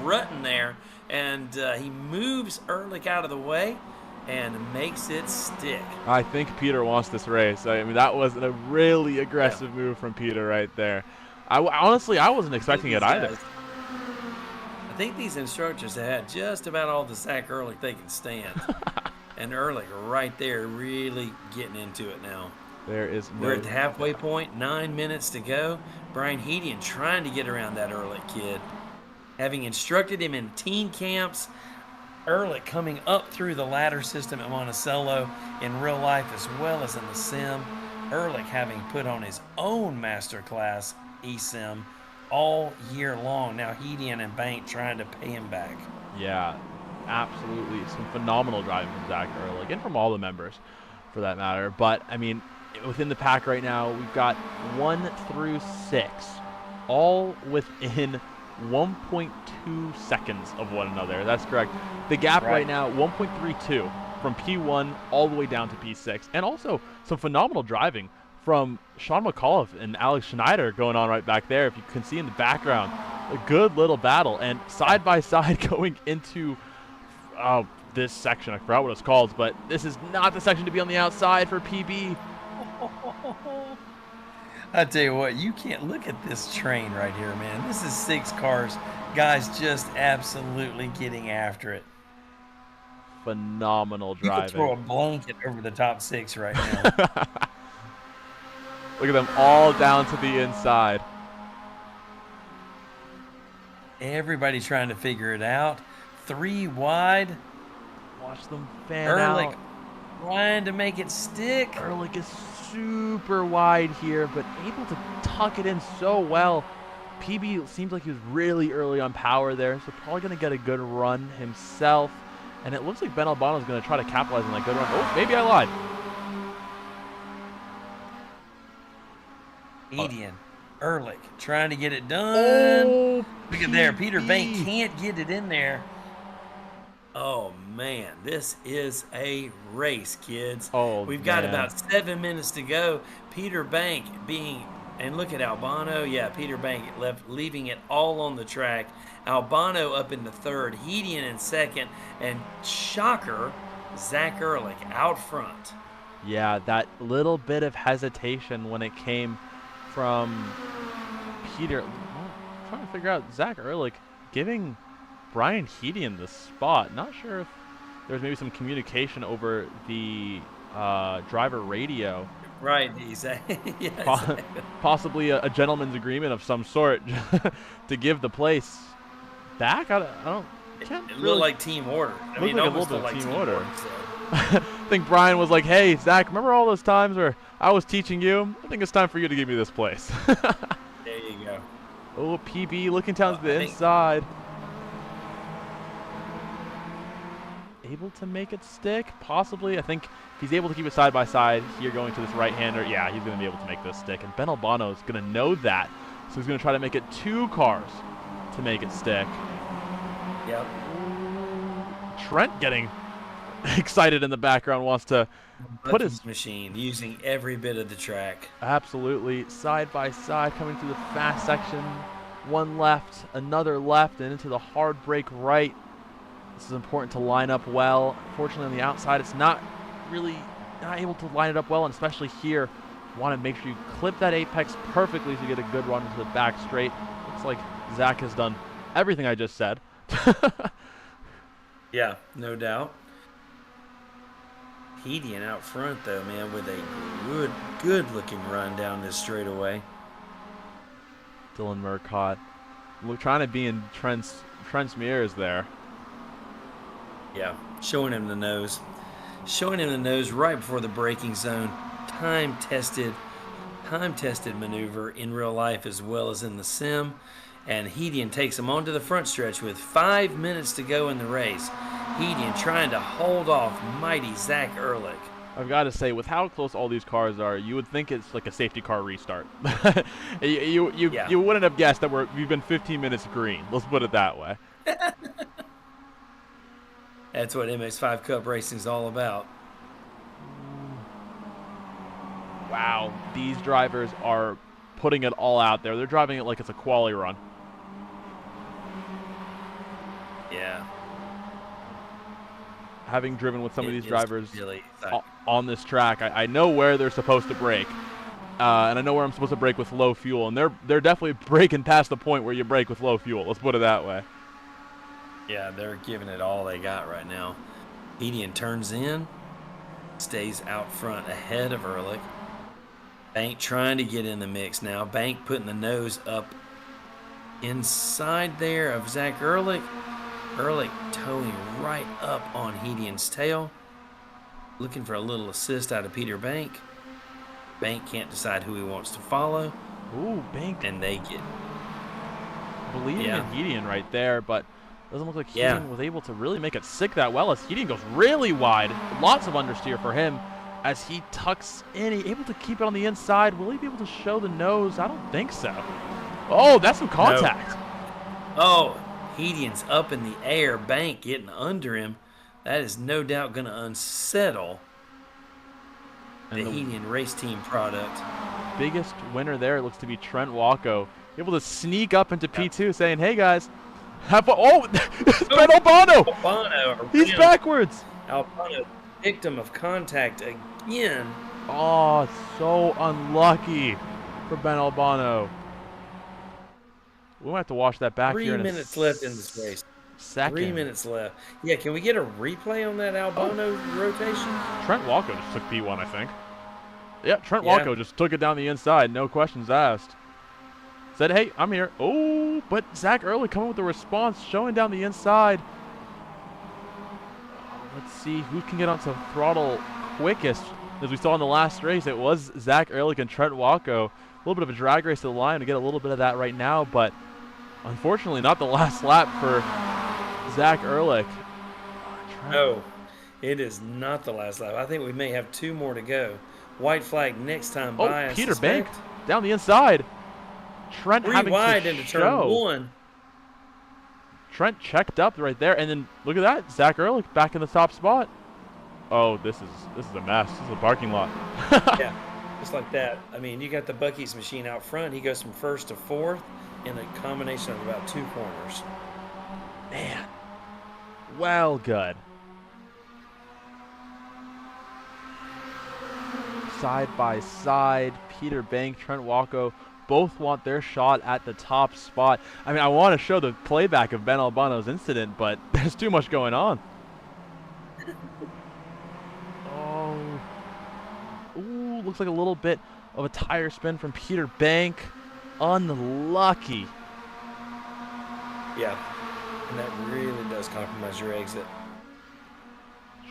rutting there. And he moves Ehrlich out of the way and makes it stick. I think Peter wants this race. I mean, that was a really aggressive move from Peter right there. Honestly, I wasn't expecting it either. I think these instructors have had just about all the Zach Ehrlich they can stand. And Ehrlich right there really getting into it now. We're at the halfway point, 9 minutes to go. Brian Hedian trying to get around that Ehrlich kid. Having instructed him in teen camps, Ehrlich coming up through the ladder system at Monticello in real life as well as in the sim. Ehrlich having put on his own masterclass eSim all year long. Now Hedian and Bank trying to pay him back. Yeah, absolutely. Some phenomenal driving from Zach Ehrlich and from all the members for that matter. But, I mean, within the pack right now, we've got 1 through 6 all within 1.2 seconds of one another. That's correct. The gap right now, 1.32 from P1 all the way down to P6. And also some phenomenal driving from Sean McAuliffe and Alex Schneider going on right back there. If you can see in the background, a good little battle. And side by side going into this section. I forgot what it's called, but this is not the section to be on the outside for PB. I tell you what, you can't look at this train right here, man. This is 6 cars. Guys just absolutely getting after it. Phenomenal driving. You could throw a blanket over the top 6 right now. Look at them all down to the inside. Everybody trying to figure it out. 3 wide. Watch them fan Ehrlich out. trying to make it stick. Ehrlich is super wide here, but able to tuck it in so well. PB seems like he was really early on power there, so probably going to get a good run himself. And it looks like Ben Albano is going to try to capitalize on that good run. Oh, maybe I lied. Hedian, Ehrlich trying to get it done. Oh, look at there. Peter Bank can't get it in there. Oh, man. This is a race, kids. Oh, we've got about 7 minutes to go. Peter Bank and look at Albano. Yeah, Peter Bank leaving it all on the track. Albano up in the 3rd. Hedian in 2nd. And shocker, Zach Ehrlich out front. Yeah, that little bit of hesitation when it came from Peter. I'm trying to figure out Zach Ehrlich giving Brian Hedian the spot. Not sure if there's maybe some communication over the driver radio. Right, exactly. Yeah, exactly. Possibly a gentleman's agreement of some sort to give the place back. I can't it looked like team order. I mean, like a almost little bit like team order. So. I think Brian was like, hey, Zach, remember all those times where I was teaching you? I think it's time for you to give me this place. There you go. Oh, PB looking down to the inside. able to make it stick, possibly. I think if he's able to keep it side by side here going to this right-hander, yeah, he's going to be able to make this stick. And Ben Albano is going to know that, so he's going to try to make it 2 cars to make it stick. Yep. Trent getting excited in the background, wants to put his machine using every bit of the track. Absolutely, side by side, coming through the fast section. One left, another left, and into the hard brake right. This is important to line up well. Fortunately, on the outside, it's not able to line it up well, and especially here, want to make sure you clip that apex perfectly so you get a good run into the back straight. Looks like Zach has done everything I just said. Yeah, no doubt. Hedian out front, though, man, with a good-looking run down this straightaway. Dylan Murcott, trying to be in Trent's mirrors there. Yeah, showing him the nose. Showing him the nose right before the braking zone. Time-tested maneuver in real life as well as in the sim. And Hedian takes him onto the front stretch with 5 minutes to go in the race. Hedian trying to hold off mighty Zach Ehrlich. I've got to say, with how close all these cars are, you would think it's like a safety car restart. You wouldn't have guessed that we've been 15 minutes green. Let's put it that way. That's what MX5 Cup racing is all about. Wow, these drivers are putting it all out there. They're driving it like it's a quali run. Yeah. Having driven with some of these drivers really on this track, I know where they're supposed to brake, and I know where I'm supposed to brake with low fuel, and they're definitely braking past the point where you brake with low fuel. Let's put it that way. Yeah, they're giving it all they got right now. Hedian turns in, stays out front ahead of Ehrlich. Bank trying to get in the mix now. Bank putting the nose up inside there of Zach Ehrlich. Ehrlich towing right up on Hedian's tail. Looking for a little assist out of Peter Bank. Bank can't decide who he wants to follow. Ooh, Bank. And they get believing in Hedian right there, but doesn't look like Hedian was able to really make it stick that well as Hedian goes really wide. Lots of understeer for him as he tucks in. He able to keep it on the inside. Will he be able to show the nose? I don't think so. Oh, that's some contact. No. Oh, Hedian's up in the air. Bank getting under him. That is no doubt going to unsettle the Hedian race team product. Biggest winner there looks to be Trent Walko. Able to sneak up into P2 saying, hey guys, have fun. Oh, it's Ben Albano. He's backwards. Albano, victim of contact again. Oh, so unlucky for Ben Albano. We might have to watch that back here. 3 minutes left in this race. 3 minutes left. Yeah, can we get a replay on that Albano rotation? Trent Walko just took P1, I think. Yeah, Trent Walko just took it down the inside, no questions asked. Said, hey, I'm here. Oh, but Zach Ehrlich coming with the response, showing down the inside. Let's see who can get onto throttle quickest. As we saw in the last race, it was Zach Ehrlich and Trent Walko. A little bit of a drag race to the line. We get a little bit of that right now, but unfortunately not the last lap for Zach Ehrlich. No, it is not the last lap. I think we may have 2 more to go. White flag next time by. Peter Bank down the inside. Trent having wide to into show. turn 1. Trent checked up right there, and then look at that, Zach Ehrlich back in the top spot. Oh, this is a mess. This is a parking lot. Yeah, just like that. I mean, you got the Buc-ee's machine out front. He goes from 1st to 4th in a combination of about 2 corners. Man, well, good. Side by side, Peter Bank, Trent Walko both want their shot at the top spot. I mean, I want to show the playback of Ben Albano's incident, but there's too much going on. Oh. Ooh, looks like a little bit of a tire spin from Peter Bank. Unlucky. Yeah, and that really does compromise your exit.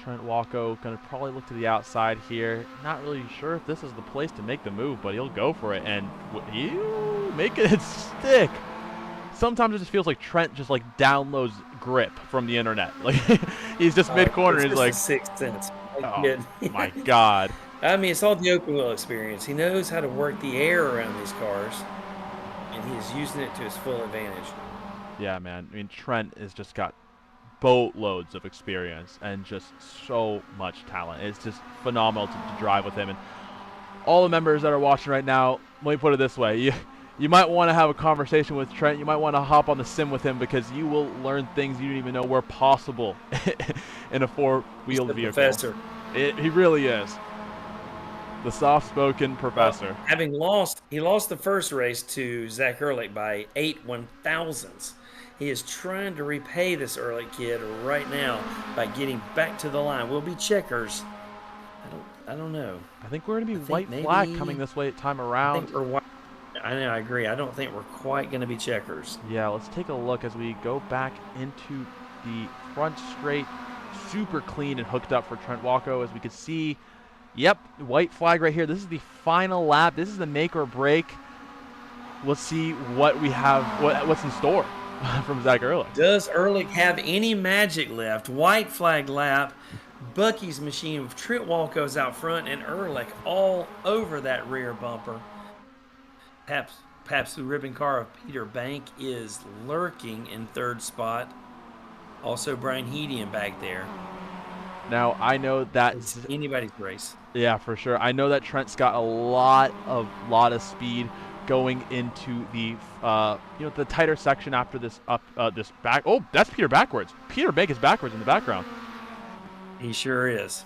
Trent Walko going to probably look to the outside here. Not really sure if this is the place to make the move, but he'll go for it, and you make it stick. Sometimes it just feels like Trent just like downloads grip from the internet. Like He's just mid-corner. It's He's just a like, sixth sense. Like, oh, kid. my God. I mean, it's all the open wheel experience. He knows how to work the air around these cars, and he is using it to his full advantage. Yeah, man. I mean, Trent has just got boatloads of experience and just so much talent. It's just phenomenal to drive with him. And all the members that are watching right now, let me put it this way. You might want to have a conversation with Trent. You might want to hop on the sim with him because you will learn things you didn't even know were possible in a four-wheeled vehicle. Professor. He really is. The soft-spoken professor. He lost the first race to Zach Ehrlich by 8/1000ths. He is trying to repay this Ehrlich kid right now by getting back to the line. Will be checkers. I don't know. I think we're going to be white flag coming this way time around. I know, I agree. I don't think we're quite going to be checkers. Yeah, let's take a look as we go back into the front straight. Super clean and hooked up for Trent Walko. As we can see, yep, white flag right here. This is the final lap. This is the make or break. Let's see what we have, what's in store from Zach Ehrlich. Does Ehrlich have any magic left? White flag lap. Bucky's machine with Trent Walko's out front and Ehrlich all over that rear bumper. Perhaps the ribbon car of Peter Bank is lurking in third spot. Also, Brian Hedian back there. Now, I know that it's anybody's race. Yeah, for sure. I know that Trent's got a lot of speed going into the the tighter section after this this back. Oh, that's Peter backwards. Peter Bank is backwards in the background. He sure is.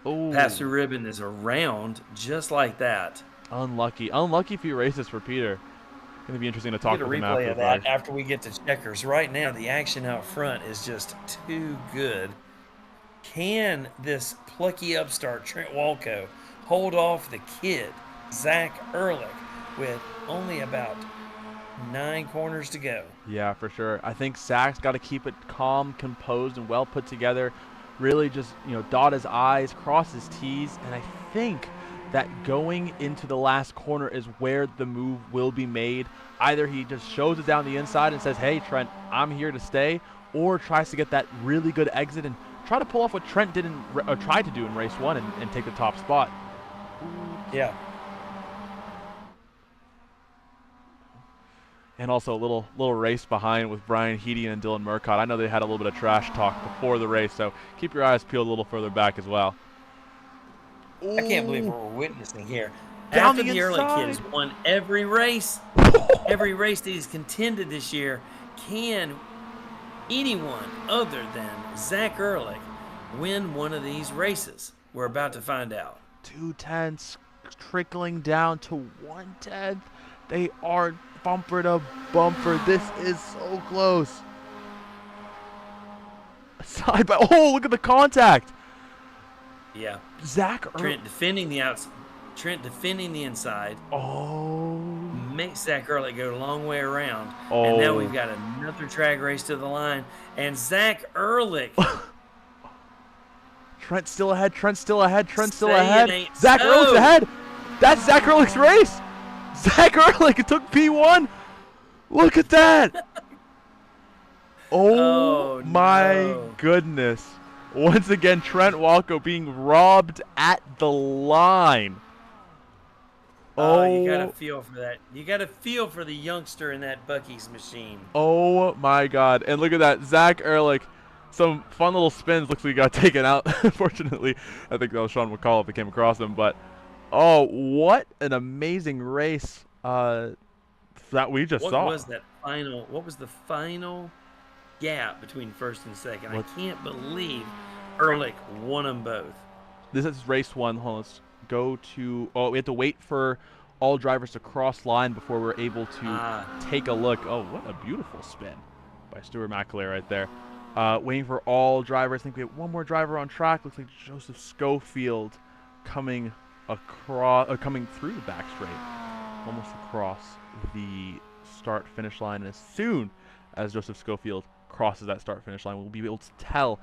Oh, pass through ribbon is around just like that. Unlucky few races for Peter. Gonna be interesting to talk with him after. Of that after we get to checkers. Right now, the action out front is just too good. Can this plucky upstart Trent Walko hold off the kid Zach Ehrlich with only about 9 corners to go? Yeah, for sure. I think Zach's got to keep it calm, composed, and well put together. Really just dot his I's, cross his T's, and I think that going into the last corner is where the move will be made. Either he just shows it down the inside and says, hey, Trent, I'm here to stay, or tries to get that really good exit and try to pull off what Trent did tried to do in race 1 and take the top spot. Yeah. And also a little race behind with Brian Hedian and Dylan Murcott. I know they had a little bit of trash talk before the race, so keep your eyes peeled a little further back as well. I can't believe what we're witnessing here. Down After the Ehrlich inside. kid has won every race that he's contended this year, can anyone other than Zach Ehrlich win one of these races? We're about to find out. 2/10 trickling down to 1/10. They are bumper to bumper. This is so close. Side by look at the contact. Yeah. Zach Trent defending the outside. Trent defending the inside. Oh. Makes Zach Ehrlich go a long way around. Oh. And now we've got another drag race to the line. And Zach Ehrlich. Trent's still ahead. Trent's still ahead. Zach Ehrlich's ahead. That's Zach Ehrlich's race. Zach Ehrlich took P1. Look at that. Oh my goodness. Once again, Trent Walko being robbed at the line. You got to feel for that. You got to feel for the youngster in that Bucky's machine. Oh my God. And look at that. Zach Ehrlich. Some fun little spins. Looks like he got taken out. Unfortunately, I think that was Sean McCall if he came across him. But, what an amazing race that we just saw. What was the final gap between first and second? I can't believe Ehrlich won them both. This is race 1. Hold on, let's go to... we have to wait for all drivers to cross line before we're able to take a look. Oh, what a beautiful spin by Stuart McAleer right there. Waiting for all drivers. I think we have one more driver on track. Looks like Joseph Schofield coming through the back straight, almost across the start-finish line. And as soon as Joseph Schofield crosses that start-finish line, we'll be able to tell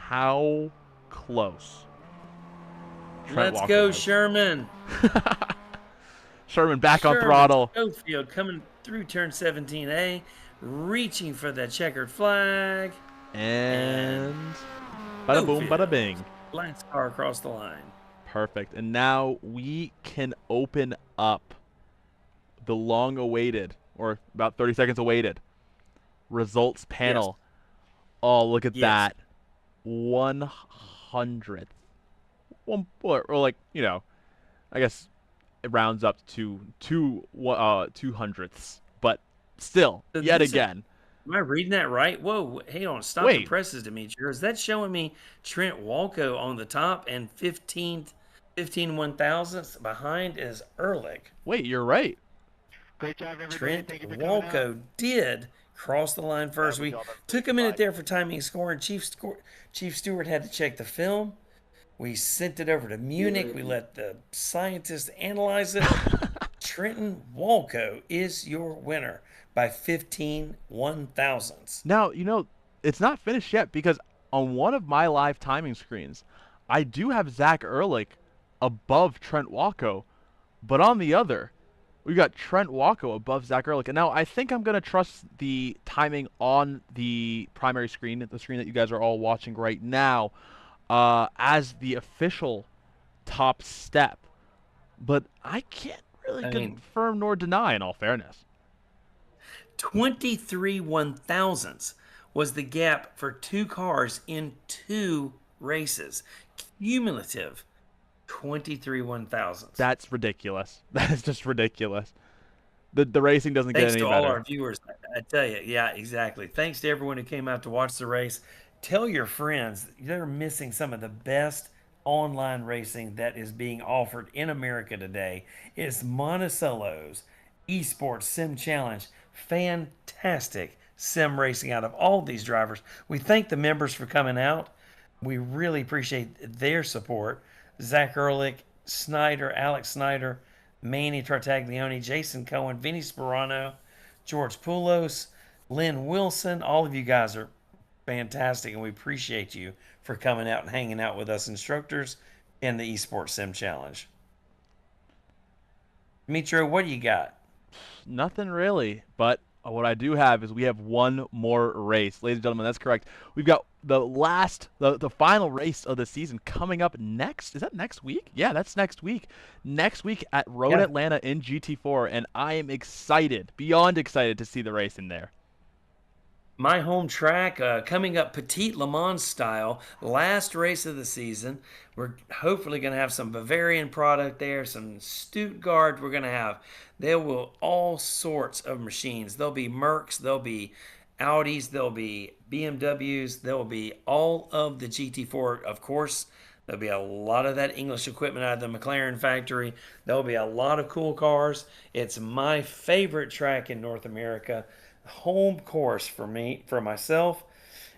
how close. Let's go, Sherman. Sherman back on throttle. Schofield coming through turn 17A, reaching for that checkered flag. And Bada Go boom, bada Phils. bing. Last car across the line. Perfect. And now we can open up the long awaited, or about 30 seconds awaited, results Yes. panel. Oh, look at Yes. that. 100th. Or like, I guess it rounds up to 200ths. But still, So yet this is, again. am I reading that right? Whoa, hang on. Stop the Wait, presses, Dimitri. Is that showing me Trent Walco on the top and 15 1,000ths behind is Ehrlich? wait, you're right. Great job, everybody. Trent Thank you for coming out. Walco did cross the line first. Good We job, took everybody. a minute Goodbye. there for timing and scoring. Chief Stewart had to check the film. We sent it over to Munich. We let the scientists analyze it. Trenton Walco is your winner by 15 1,000ths. Now, it's not finished yet because on one of my live timing screens, I do have Zach Ehrlich above Trent Walko, but on the other, we got Trent Walko above Zach Ehrlich. And now I think I'm going to trust the timing on the primary screen, the screen that you guys are all watching right now, as the official top step. But I can't really I mean, confirm nor deny, in all fairness. 23 1,000ths was the gap for two cars in two races. Cumulative 23 1,000ths. That's ridiculous. That is just ridiculous. The racing doesn't get Thanks any to all better. our viewers. I tell you, yeah, exactly. Thanks to everyone who came out to watch the race. Tell your friends they're missing some of the best online racing that is being offered in America today. It's Monticello's Esports Sim Challenge. Fantastic sim racing out of all these drivers. We thank the members for coming out. We really appreciate their support. Zach Ehrlich, Snyder, Alex Snyder, Manny Tartaglione, Jason Cohen, Vinny Sperano, George Poulos, Lynn Wilson. All of you guys are fantastic, and we appreciate you for coming out and hanging out with us instructors in the Esports Sim Challenge. Mitro, what do you got? Nothing really, but what I do have is we have one more race. Ladies and gentlemen, that's correct. We've got the final race of the season coming up next. Is that next week? Yeah, that's next week. Next week at Road Yeah, Atlanta in GT4, and I am excited, beyond excited to see the race in there. my home track coming up Petite Le Mans style, last race of the season. We're hopefully going to have some Bavarian product there, some Stuttgart. We're going to have, there will all sorts of machines. There'll be Mercs, there'll be Audis, there'll be BMWs, there'll be all of the GT4, of course. There'll be a lot of that English equipment out of the McLaren factory. There'll be a lot of cool cars. It's my favorite track in North America, home course for me, for myself,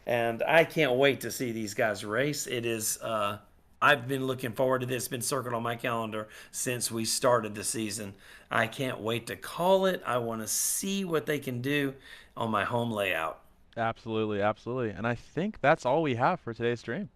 and I can't wait to see these guys race. It is. I've been looking forward to this. It's been circled on my calendar since we started the season. I can't wait to call it. I want to see what they can do on my home layout. Absolutely, absolutely. And I think that's all we have for today's stream.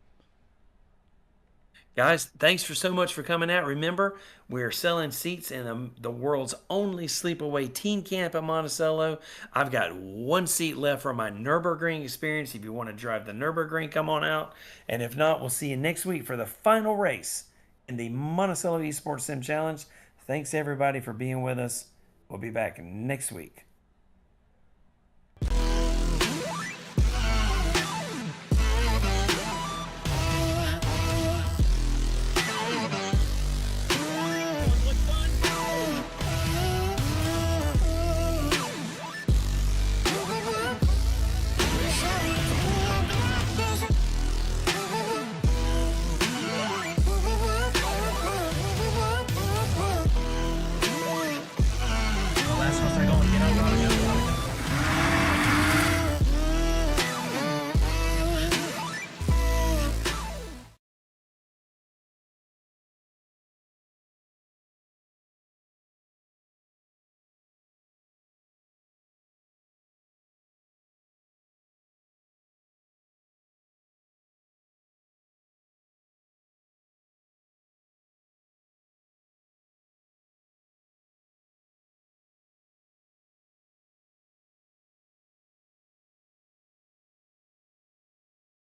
Guys, thanks for so much for coming out. Remember, we're selling seats in the world's only sleepaway teen camp at Monticello. I've got one seat left for my Nürburgring experience. If you want to drive the Nürburgring, come on out. And if not, we'll see you next week for the final race in the Monticello Esports Sim Challenge. Thanks everybody for being with us. We'll be back next week.